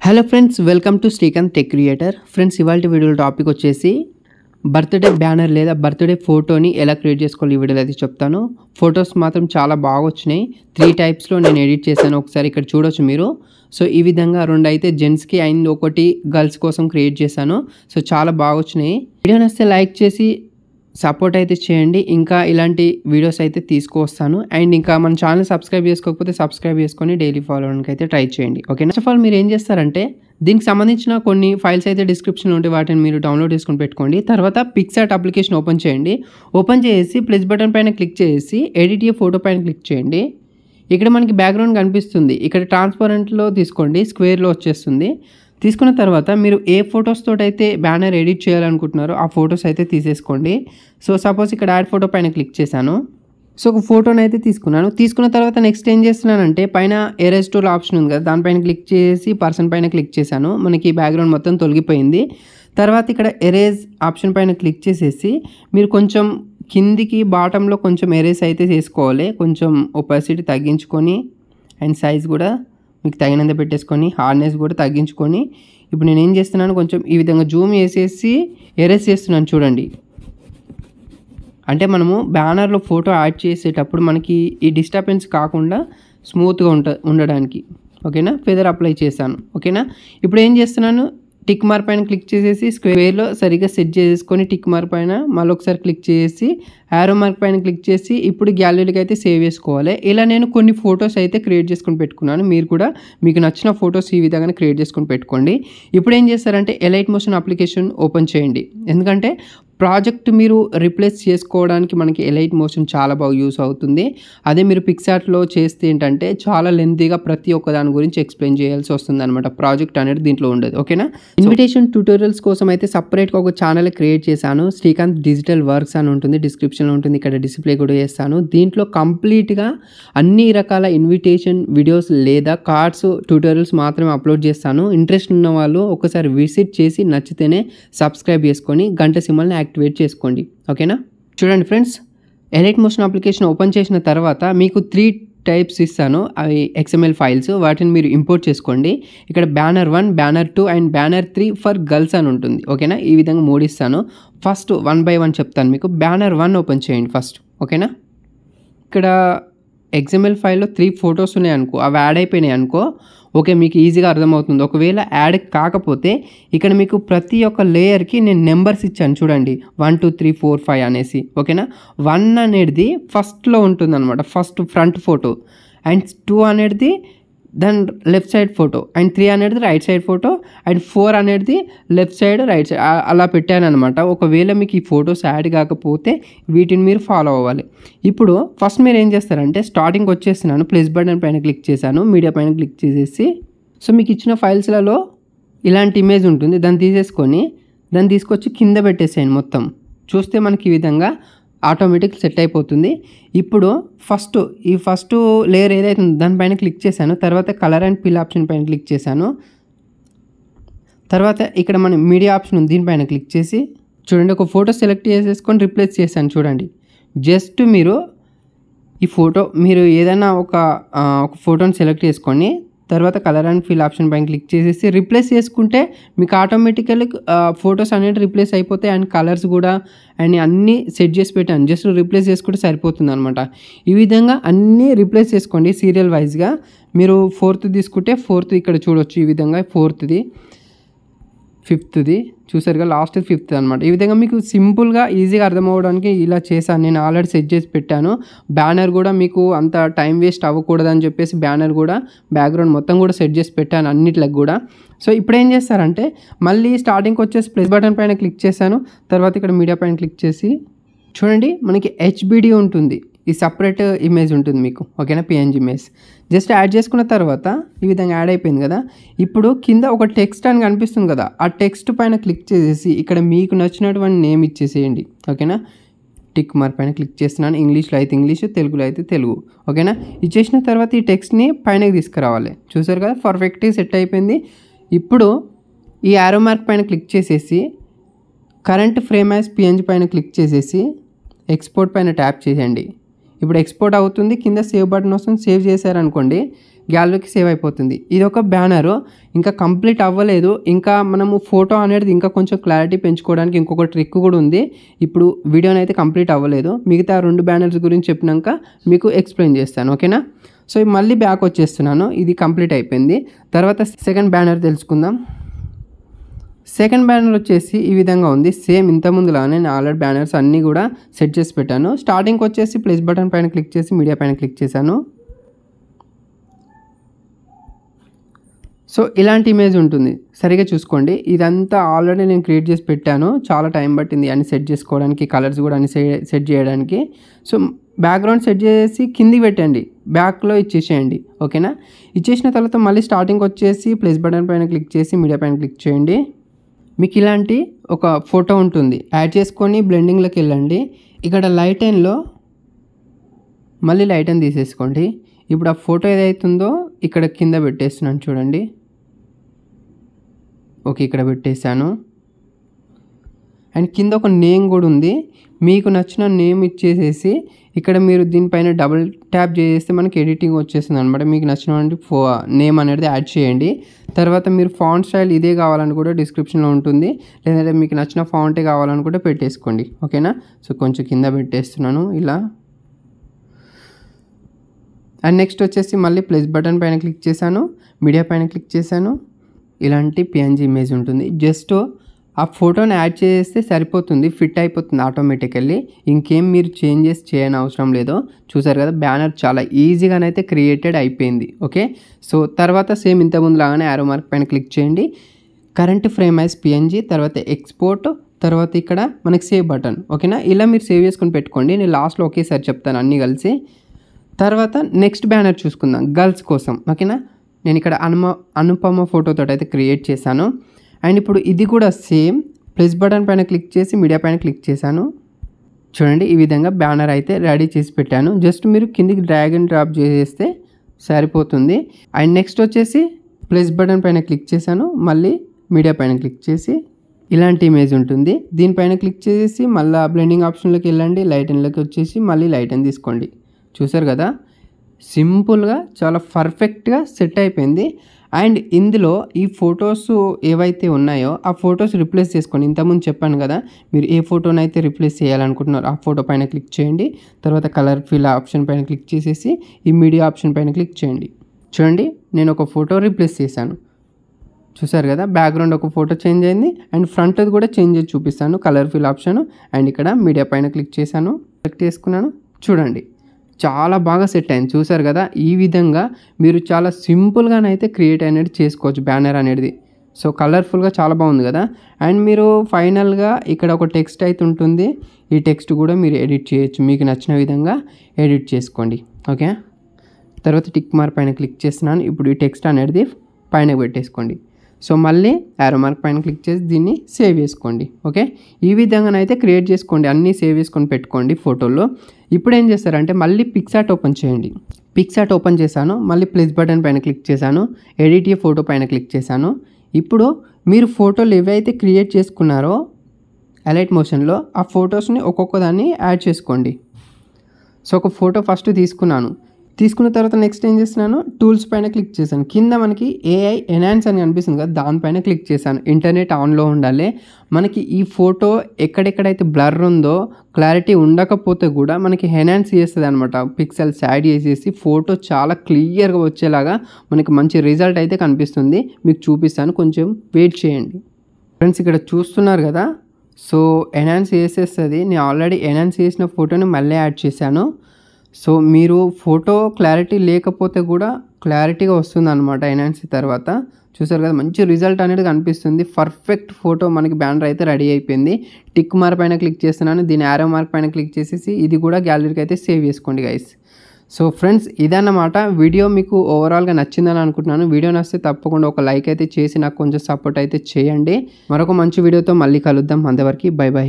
Hello friends, welcome to Srikanth tech creator. Friends, ఇవాళ video topic వచ్చేసి birthday banner లేదా birthday ఫోటోని ఎలా క్రియేట్ చేసుకోవాలి ఈ వీడియోలో అయితే చెప్తాను. ఫొటోస్ మాత్రం చాలా బాగా వచ్చినాయి. 3 టైప్స్లో నేను ఎడిట్ చేశాను. ఒకసారి ఇక్కడ చూడొచ్చు మీరు. సో ఈ విధంగా 2 అయితే జెంట్స్కి అండ్ ఒకటి గర్ల్స్ కోసం క్రియేట్ చేశాను. సో చాలా బాగా వచ్చినాయి. వీడియో నచ్చితే లైక్ చేసి సపోర్ట్ అయితే చేయండి. ఇంకా ఇలాంటి వీడియోస్ అయితే తీసుకువస్తాను. అండ్ ఇంకా మన ఛానల్ సబ్స్క్రైబ్ చేసుకోకపోతే సబ్స్క్రైబ్ చేసుకొని డైలీ ఫాలో అవ్వడానికి అయితే ట్రై చేయండి. ఓకే, ఫస్ట్ ఆఫ్ ఆల్ మీరు ఏం చేస్తారంటే దీనికి సంబంధించిన కొన్ని ఫైల్స్ అయితే డిస్క్రిప్షన్లో ఉంటే వాటిని మీరు డౌన్లోడ్ చేసుకొని పెట్టుకోండి. తర్వాత పిక్సార్ట్ అప్లికేషన్ ఓపెన్ చేయండి. ఓపెన్ చేసి ప్లస్ బటన్ పైన క్లిక్ చేసి ఎడిట్ ఏ ఫోటో పైన క్లిక్ చేయండి. ఇక్కడ మనకి బ్యాక్గ్రౌండ్ కనిపిస్తుంది. ఇక్కడ ట్రాన్స్పరెంట్లో తీసుకోండి, స్క్వేర్లో వచ్చేస్తుంది. తీసుకున్న తర్వాత మీరు ఏ ఫొటోస్ తోటి అయితే బ్యానర్ ఎడిట్ చేయాలనుకుంటున్నారో ఆ ఫొటోస్ అయితే తీసేసుకోండి. సో సపోజ్ ఇక్కడ యాడ్ ఫోటో పైన క్లిక్ చేశాను. సో ఒక ఫోటోని అయితే తీసుకున్నాను. తీసుకున్న తర్వాత నెక్స్ట్ ఏం చేస్తున్నానంటే పైన ఎరేజ్ టూల్ ఆప్షన్ ఉంది కదా, దానిపైన క్లిక్ చేసి పర్సన్ పైన క్లిక్ చేశాను. మనకి బ్యాక్గ్రౌండ్ మొత్తం తొలగిపోయింది. తర్వాత ఇక్కడ ఎరేజ్ ఆప్షన్ పైన క్లిక్ చేసేసి మీరు కొంచెం కిందికి బాటంలో కొంచెం ఎరేజ్ అయితే చేసుకోవాలి. కొంచెం ఒపాసిటీ తగ్గించుకొని అండ్ సైజ్ కూడా మీకు తగినంత పెట్టేసుకొని హార్డ్నెస్ కూడా తగ్గించుకొని ఇప్పుడు నేను ఏం చేస్తున్నాను, కొంచెం ఈ విధంగా జూమ్ చేసేసి ఎరేజ్ చేస్తున్నాను. చూడండి, అంటే మనము బ్యానర్లో ఫోటో యాడ్ చేసేటప్పుడు మనకి ఈ డిస్టర్బెన్స్ కాకుండా స్మూత్గా ఉండడానికి. ఓకేనా, ఫెదర్ అప్లై చేశాను. ఓకేనా, ఇప్పుడు ఏం చేస్తున్నాను, టిక్ మార్క్ పైన క్లిక్ చేసేసి స్క్వేర్లో సరిగ్గా సెట్ చేసుకొని టిక్ మార్క్ పైన మళ్ళీ ఒకసారి క్లిక్ చేసి యారో మార్క్ పైన క్లిక్ చేసి ఇప్పుడు గ్యాలరీకి అయితే సేవ్ చేసుకోవాలి. ఇలా నేను కొన్ని ఫొటోస్ అయితే క్రియేట్ చేసుకొని పెట్టుకున్నాను. మీరు కూడా మీకు నచ్చిన ఫొటోస్ ఈ విధంగా క్రియేట్ చేసుకొని పెట్టుకోండి. ఇప్పుడు ఏం చేస్తారంటే ఎలైట్ మోషన్ అప్లికేషన్ ఓపెన్ చేయండి. ఎందుకంటే ప్రాజెక్ట్ మీరు రీప్లేస్ చేసుకోవడానికి మనకి ఎలైట్ మోషన్ చాలా బాగా యూస్ అవుతుంది. అదే మీరు పిక్సార్ట్లో చేస్తే ఏంటంటే చాలా లెంతీగా ప్రతి ఒక్క దాని గురించి ఎక్స్ప్లెయిన్ చేయాల్సి వస్తుంది అనమాట. ప్రాజెక్ట్ అనేది దీంట్లో ఉండదు. ఓకేనా, ఇన్విటేషన్ ట్యూటోరియల్స్ కోసం అయితే సపరేట్గా ఒక ఛానల్ క్రియేట్ చేశాను. శ్రీకాంత్ డిజిటల్ వర్క్స్ అని ఉంటుంది, డిస్క్రిప్షన్లో ఉంటుంది. ఇక్కడ డిస్ప్లే కూడా చేస్తాను. దీంట్లో కంప్లీట్గా అన్ని రకాల ఇన్విటేషన్ వీడియోస్ లేదా కార్డ్స్ ట్యూటోరియల్స్ మాత్రమే అప్లోడ్ చేస్తాను. ఇంట్రెస్ట్ ఉన్న వాళ్ళు ఒకసారి విజిట్ చేసి నచ్చితేనే సబ్స్క్రైబ్ చేసుకొని గంట సింబల్ని యాక్టివేట్ చేసుకోండి. ఓకేనా, చూడండి friends, elite motion application open చేసిన తర్వాత మీకు 3 టైప్స్ ఇస్తాను. అవి XML ఫైల్స్. వాటిని మీరు ఇంపోర్ట్ చేసుకోండి. ఇక్కడ banner 1, banner 2 and banner 3 for girls అని ఉంటుంది. ఓకేనా, ఈ విధంగా 3 ఇస్తాను. ఫస్ట్ 1 by 1 చెప్తాను మీకు. బ్యానర్ 1 ఓపెన్ చేయండి ఫస్ట్. ఓకేనా, ఇక్కడ XML ఫైల్లో 3 ఫొటోస్ ఉన్నాయి అనుకో, అవి యాడ్ అయిపోయినాయి అనుకో. ఓకే, మీకు ఈజీగా అర్థమవుతుంది. ఒకవేళ యాడ్ కాకపోతే ఇక్కడ మీకు ప్రతి ఒక్క లేయర్కి నేను నెంబర్స్ ఇచ్చాను. చూడండి, 1 2 3 4 5 అనేసి. ఓకేనా, 1 అనేది ఫస్ట్లో ఉంటుంది అనమాట, ఫస్ట్ ఫ్రంట్ ఫోటో. అండ్ 2 అనేది దాని లెఫ్ట్ సైడ్ ఫోటో. అండ్ 3 అనేది రైట్ సైడ్ ఫోటో. అండ్ 4 అనేది లెఫ్ట్ సైడ్ రైట్ సైడ్ అలా పెట్టాను అనమాట. ఒకవేళ మీకు ఈ ఫొటోస్ యాడ్ కాకపోతే వీటిని మీరు ఫాలో అవ్వాలి. ఇప్పుడు ఫస్ట్ మీరు ఏం చేస్తారంటే స్టార్టింగ్ వచ్చేస్తున్నాను, ప్లస్ బటన్ పైన క్లిక్ చేశాను, మీడియా పైన క్లిక్ చేసేసి సో మీకు ఇచ్చిన ఫైల్స్లలో ఇలాంటి ఇమేజ్ ఉంటుంది. దాన్ని తీసేసుకొని దాన్ని తీసుకొచ్చి కింద పెట్టేసేయండి. మొత్తం చూస్తే మనకి ఈ విధంగా ఆటోమేటిక్ సెట్ అయిపోతుంది. ఇప్పుడు ఈ ఫస్ట్ లేయర్ ఏదైతే ఉందో దానిపైన క్లిక్ చేశాను. తర్వాత కలర్ అండ్ ఫిల్ ఆప్షన్ పైన క్లిక్ చేశాను. తర్వాత ఇక్కడ మన మీడియా ఆప్షన్ ఉంది, దీనిపైన క్లిక్ చేసి చూడండి ఒక ఫోటో సెలెక్ట్ చేసేసుకొని రీప్లేస్ చేశాను. చూడండి, జస్ట్ మీరు ఈ ఫోటో మీరు ఏదైనా ఒక ఫోటోని సెలెక్ట్ చేసుకొని తర్వాత కలర్ అండ్ ఫిల్ ఆప్షన్ పైన క్లిక్ చేసేసి రీప్లేస్ చేసుకుంటే మీకు ఆటోమేటికల్లీ ఫొటోస్ అనేవి రీప్లేస్ అయిపోతాయి. అండ్ కలర్స్ కూడా అండ్ అన్నీ సెట్ చేసి పెట్టాను. జస్ట్ రీప్లేస్ చేసుకుంటే సరిపోతుంది అనమాట. ఈ విధంగా అన్నీ రీప్లేస్ చేసుకోండి సీరియల్ వైజ్గా. మీరు 4th తీసుకుంటే 4th ఇక్కడ చూడొచ్చు. ఈ విధంగా 4th, 5th చూసారుగా, లాస్ట్ 5th అనమాట. ఈ విధంగా మీకు సింపుల్గా ఈజీగా అర్థమవడానికి ఇలా చేశాను. నేను ఆల్రెడీ సెట్ చేసి పెట్టాను. బ్యానర్ కూడా మీకు అంత టైం వేస్ట్ అవ్వకూడదని చెప్పేసి బ్యానర్ కూడా బ్యాక్గ్రౌండ్ మొత్తం కూడా సెట్ చేసి పెట్టాను అన్నిట్లకు కూడా. సో ఇప్పుడు ఏం చేస్తారంటే మళ్ళీ స్టార్టింగ్కి వచ్చేసి ప్లస్ బటన్ పైన క్లిక్ చేశాను. తర్వాత ఇక్కడ మీడియా పైన క్లిక్ చేసి చూడండి మనకి HBD ఉంటుంది. ఈ సపరేట్ ఇమేజ్ ఉంటుంది మీకు. ఓకేనా, PNG ఇమేజ్ జస్ట్ యాడ్ చేసుకున్న తర్వాత ఈ విధంగా యాడ్ అయిపోయింది కదా. ఇప్పుడు కింద ఒక టెక్స్ట్ అని కనిపిస్తుంది కదా, ఆ టెక్స్ట్ పైన క్లిక్ చేసేసి ఇక్కడ మీకు నచ్చినటువంటి నేమ్ ఇచ్చేసేయండి. ఓకేనా, టిక్ మార్క్ పైన క్లిక్ చేస్తున్నాను. ఇంగ్లీష్లో అయితే ఇంగ్లీష్, తెలుగులో అయితే తెలుగు. ఓకేనా, ఇచ్చేసిన తర్వాత ఈ టెక్స్ట్ని పైనకి తీసుకురావాలి. చూసారు కదా, పర్ఫెక్ట్గా సెట్ అయిపోయింది. ఇప్పుడు ఈ యారో మార్క్ పైన క్లిక్ చేసేసి కరెంట్ ఫ్రేమ్ యాజ్ PNG పైన క్లిక్ చేసేసి ఎక్స్పోర్ట్ పైన ట్యాప్ చేయండి. ఇప్పుడు ఎక్స్పోర్ట్ అవుతుంది. కింద సేవ్ బటన్ వస్తుంది. సేవ్ చేశారనుకోండి గ్యాలరీకి సేవ్ అయిపోతుంది. ఇది ఒక బ్యానరు, ఇంకా కంప్లీట్ అవ్వలేదు. ఇంకా మనము ఫోటో అనేది ఇంకా కొంచెం క్లారిటీ పెంచుకోవడానికి ఇంకొక ట్రిక్ కూడా ఉంది. ఇప్పుడు వీడియోని అయితే కంప్లీట్ అవ్వలేదు. మిగతా 2 బ్యానర్స్ గురించి చెప్పినాక మీకు ఎక్స్ప్లెయిన్ చేస్తాను, ఓకేనా. సో మళ్ళీ బ్యాక్ వచ్చేస్తున్నాను. ఇది కంప్లీట్ అయిపోయింది. తర్వాత సెకండ్ బ్యానర్ తెలుసుకుందాం. సెకండ్ బ్యానర్ వచ్చేసి ఈ విధంగా ఉంది. సేమ్ ఇంతకుముందులానే నేను ఆల్రెడీ బ్యానర్స్ అన్నీ కూడా సెట్ చేసి పెట్టాను. స్టార్టింగ్కి వచ్చేసి ప్లస్ బటన్ పైన క్లిక్ చేసి మీడియా పైన క్లిక్ చేశాను. సో ఇలాంటి ఇమేజ్ ఉంటుంది, సరిగా చూసుకోండి. ఇదంతా ఆల్రెడీ నేను క్రియేట్ చేసి పెట్టాను. చాలా టైం పట్టింది అన్ని సెట్ చేసుకోవడానికి, కలర్స్ కూడా అన్ని సెట్ చేయడానికి. సో బ్యాక్గ్రౌండ్ సెట్ చేసి కిందికి పెట్టండి, బ్యాక్లో ఇచ్చేసేయండి, ఓకేనా. ఇచ్చేసిన తర్వాత మళ్ళీ స్టార్టింగ్కి వచ్చేసి ప్లస్ బటన్ పైన క్లిక్ చేసి మీడియా పైన క్లిక్ చేయండి. మీకు ఇలాంటి ఒక ఫోటో ఉంటుంది, యాడ్ చేసుకొని బ్లెండింగ్లోకి వెళ్ళండి. ఇక్కడ లైట్ అండ్లో మళ్ళీ లైట్ అండ్ తీసేసుకోండి. ఇప్పుడు ఆ ఫోటో ఏదైతుందో ఇక్కడ కింద పెట్టేస్తున్నాను చూడండి. ఓకే, ఇక్కడ పెట్టేశాను. అండ్ కింద ఒక నేమ్ కూడా ఉంది. మీకు నచ్చిన నేమ్ ఇచ్చేసేసి ఇక్కడ మీరు దీనిపైన డబుల్ ట్యాప్ చేస్తే మనకి ఎడిటింగ్ వచ్చేస్తుంది అనమాట. మీకు నచ్చినటువంటి నేమ్ అనేది యాడ్ చేయండి. తర్వాత మీరు ఫాంట్ స్టైల్ ఇదే కావాలని కూడా డిస్క్రిప్షన్లో ఉంటుంది, లేదంటే మీకు నచ్చిన ఫాంటే కావాలని కూడా పెట్టేసుకోండి, ఓకేనా. సో కొంచెం కింద పెట్టేస్తున్నాను ఇలా. అండ్ నెక్స్ట్ వచ్చేసి మళ్ళీ ప్లస్ బటన్ పైన క్లిక్ చేశాను, మీడియా పైన క్లిక్ చేశాను. ఇలాంటి పిఎన్జీ ఇమేజ్ ఉంటుంది. జస్ట్ ఆ ఫోటోని యాడ్ చేస్తే సరిపోతుంది, ఫిట్ అయిపోతుంది ఆటోమేటికల్లీ. ఇంకేం మీరు చేంజెస్ చేయని అవసరం లేదు. చూసారు కదా, బ్యానర్ చాలా ఈజీగానైతే క్రియేటెడ్ అయిపోయింది, ఓకే. సో తర్వాత సేమ్ ఇంతకుముందు లాగానే యారో మార్క్ పైన క్లిక్ చేయండి, కరెంట్ ఫ్రేమ్ యాజ్ పిఎన్జీ, తర్వాత ఎక్స్పోర్ట్, తర్వాత ఇక్కడ మనకి సేవ్ బటన్, ఓకేనా. ఇలా మీరు సేవ్ చేసుకొని పెట్టుకోండి. నేను లాస్ట్లో ఒకేసారి చెప్తాను అన్నీ కలిసి. తర్వాత నెక్స్ట్ బ్యానర్ చూసుకుందాం గర్ల్స్ కోసం, ఓకేనా. నేను ఇక్కడ అనుపమ ఫోటోతో అయితే క్రియేట్ చేశాను. అండ్ ఇప్పుడు ఇది కూడా సేమ్ ప్లస్ బటన్ పైన క్లిక్ చేసి మీడియా పైన క్లిక్ చేశాను. చూడండి, ఈ విధంగా బ్యానర్ అయితే రెడీ చేసి పెట్టాను. జస్ట్ మీరు కిందికి డ్రాగ్ అండ్ డ్రాప్ చేసేస్తే సరిపోతుంది. అండ్ నెక్స్ట్ వచ్చేసి ప్లస్ బటన్ పైన క్లిక్ చేశాను, మళ్ళీ మీడియా పైన క్లిక్ చేసి ఇలాంటి ఇమేజ్ ఉంటుంది. దీనిపైన క్లిక్ చేసి మళ్ళీ బ్లెండింగ్ ఆప్షన్లోకి వెళ్ళండి, లైట్ అండ్లోకి వచ్చేసి మళ్ళీ లైట్ అండ్ తీసుకోండి. చూసారు కదా, సింపుల్గా చాలా పర్ఫెక్ట్గా సెట్ అయిపోయింది. అండ్ ఇందులో ఈ ఫొటోస్ ఏవైతే ఉన్నాయో ఆ ఫొటోస్ రిప్లేస్ చేసుకోండి. ఇంతకుముందు చెప్పాను కదా, మీరు ఏ ఫోటోనైతే రిప్లేస్ చేయాలనుకుంటున్నారో ఆ ఫోటో పైన క్లిక్ చేయండి. తర్వాత కలర్ ఫిల్ ఆప్షన్ పైన క్లిక్ చేసేసి ఈ మీడియా ఆప్షన్ పైన క్లిక్ చేయండి. చూడండి, నేను ఒక ఫోటో రిప్లేస్ చేశాను. చూసారు కదా, బ్యాక్గ్రౌండ్ ఒక ఫోటో చేంజ్ అయింది. అండ్ ఫ్రంట్ కూడా చేంజ్ చేసి చూపిస్తాను, కలర్ ఫిల్ ఆప్షన్. అండ్ ఇక్కడ మీడియా పైన క్లిక్ చేశాను, సెలెక్ట్ చేసుకున్నాను. చూడండి, చాలా బాగా సెట్ అయింది. చూసారు కదా, ఈ విధంగా మీరు చాలా సింపుల్గానైతే క్రియేట్ అనేది చేసుకోవచ్చు బ్యానర్ అనేది. సో కలర్ఫుల్గా చాలా బాగుంది కదా. అండ్ మీరు ఫైనల్గా ఇక్కడ ఒక టెక్స్ట్ అయితే ఉంటుంది. ఈ టెక్స్ట్ కూడా మీరు ఎడిట్ చేయొచ్చు, మీకు నచ్చిన విధంగా ఎడిట్ చేసుకోండి, ఓకే. తర్వాత టిక్ మార్క్ పైన క్లిక్ చేస్తున్నాను. ఇప్పుడు ఈ టెక్స్ట్ అనేది పైన పెట్టేసుకోండి. సో మళ్ళీ యారో మార్క్ పైన క్లిక్ చేసి దీన్ని సేవ్ చేసుకోండి, ఓకే. ఈ విధంగానైతే క్రియేట్ చేసుకోండి, అన్నీ సేవ్ చేసుకొని పెట్టుకోండి ఫోటోలో. ఇప్పుడు ఏం చేస్తారంటే మళ్ళీ పిక్సార్ట్ ఓపెన్ చేయండి. పిక్సార్ట్ ఓపెన్ చేశాను, మళ్ళీ ప్లస్ బటన్ పైన క్లిక్ చేశాను, ఎడిట్ ఏ ఫోటో పైన క్లిక్ చేశాను. ఇప్పుడు మీరు ఫోటోలు ఏవైతే క్రియేట్ చేసుకున్నారో అలైట్ మోషన్లో ఆ ఫొటోస్ని ఒక్కొక్క దాన్ని యాడ్ చేసుకోండి. సో ఒక ఫోటో ఫస్ట్ తీసుకున్న తర్వాత నెక్స్ట్ ఏం చేస్తున్నాను, టూల్స్ పైన క్లిక్ చేశాను. కింద మనకి ఏఐ ఎన్హాన్స్ అని కనిపిస్తుంది కదా, దానిపైన క్లిక్ చేశాను. ఇంటర్నెట్ ఆన్లో ఉండాలి. మనకి ఈ ఫోటో ఎక్కడెక్కడైతే బ్లర్ ఉందో, క్లారిటీ ఉండకపోతే కూడా మనకి ఎన్హాన్స్ చేస్తుంది అనమాట. పిక్సెల్స్ యాడ్ చేసేసి ఫోటో చాలా క్లియర్గా వచ్చేలాగా మనకి మంచి రిజల్ట్ అయితే కనిపిస్తుంది. మీకు చూపిస్తాను, కొంచెం వెయిట్ చేయండి. ఫ్రెండ్స్, ఇక్కడ చూస్తున్నారు కదా, సో ఎన్హాన్స్ చేసేస్తుంది. నేను ఆల్రెడీ ఎన్హాన్స్ చేసిన ఫోటోని మళ్ళీ యాడ్ చేశాను. సో మీరు ఫోటో క్లారిటీ లేకపోతే కూడా క్లారిటీగా వస్తుంది అనమాట ఎన్హాన్స్ తర్వాత. చూసారు కదా, మంచి రిజల్ట్ అనేది కనిపిస్తుంది. పర్ఫెక్ట్ ఫోటో మనకి బ్యానర్ అయితే రెడీ అయిపోయింది. టిక్ మార్క్ పైన క్లిక్ చేస్తున్నాను, దీని యారో మార్క్ పైన క్లిక్ చేసేసి ఇది కూడా గ్యాలరీకి అయితే సేవ్ చేసుకోండి గైస్. సో ఫ్రెండ్స్, ఇదన్నమాట వీడియో. మీకు ఓవరాల్గా నచ్చిందని అనుకుంటున్నాను. వీడియో నచ్చితే తప్పకుండా ఒక లైక్ అయితే చేసి నాకు కొంచెం సపోర్ట్ అయితే చేయండి. మరొక మంచి వీడియోతో మళ్ళీ కలుద్దాం. అంతవరకు బై బై.